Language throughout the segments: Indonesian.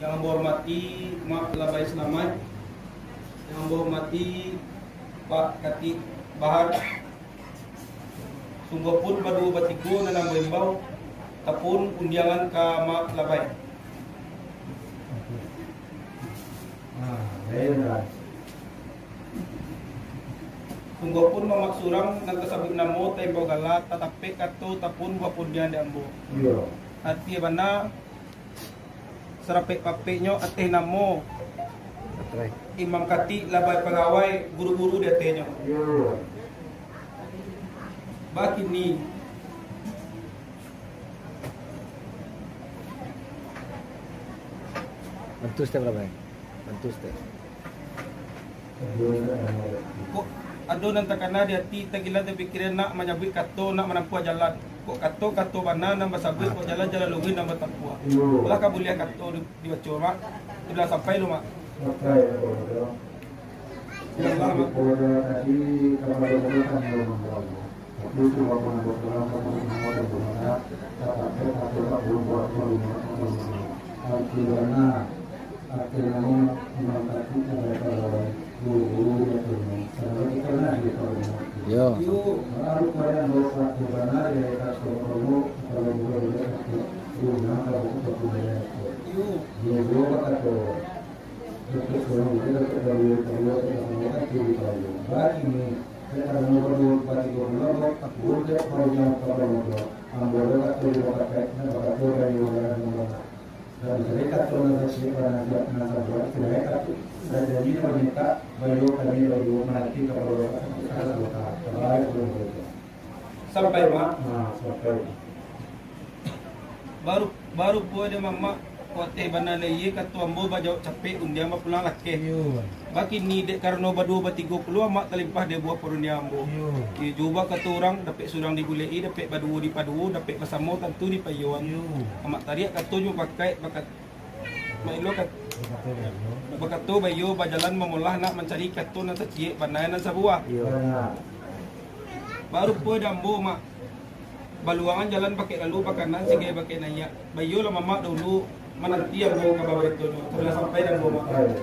Yang Amba hormati Mak Labai Selamat, yang Amba hormati Pak Kati Bahar, sungguh pun badu batiku na nang imbau tapun undiangan ka Mak Labai. Sungguh pun mamak surang nagkasabik namo tay bawgalat tatape kato tapun wapundian di ambo. Hati bana serape pape nyo ate namo. Imam Kati Labai pengawai guru-guru di ate nyo. Baki ni bantu step berapa? Bantu step. kok ado nang takana di hati tagila de pikiran nak manyabi kato nak manangkua jalan. Kok kato bana nang basabi kok jalan lugin nang batangkua. Wala ka bulia kato di baco mak. Sudah sampai lu mak. Yang lama. Yo. Sampai mak. Baru po dia mama kote bana leye katu ambo bajau capek undia ma pulang lake. Baki ni dek karena badu batigo keluar mak telimpah dia buah perundia ambo. Ki juba katu orang dapat surang digulei dapat badu di padu dapat pasamo tentu di payuan. Amak tariak katu ju pakai bakat mailo kat bakat tu bayo bajalan memulah nak mencari katu nan sacie banayan nan sabuah. Baru po dia ambo mak baluangan jalan pakai lalu pakai nan sige pakai naya. Bayo lah mama dulu menanti yang mau ke bawah itu sudah sampai dan mau makan.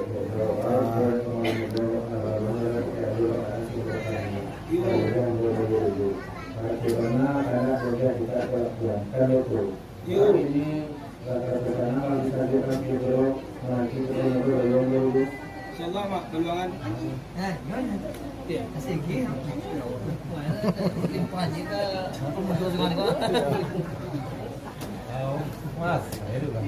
Insyaallah mak baluangan. Kasih gini. Limpahan jika pembentukan itu. Mas, itu kan.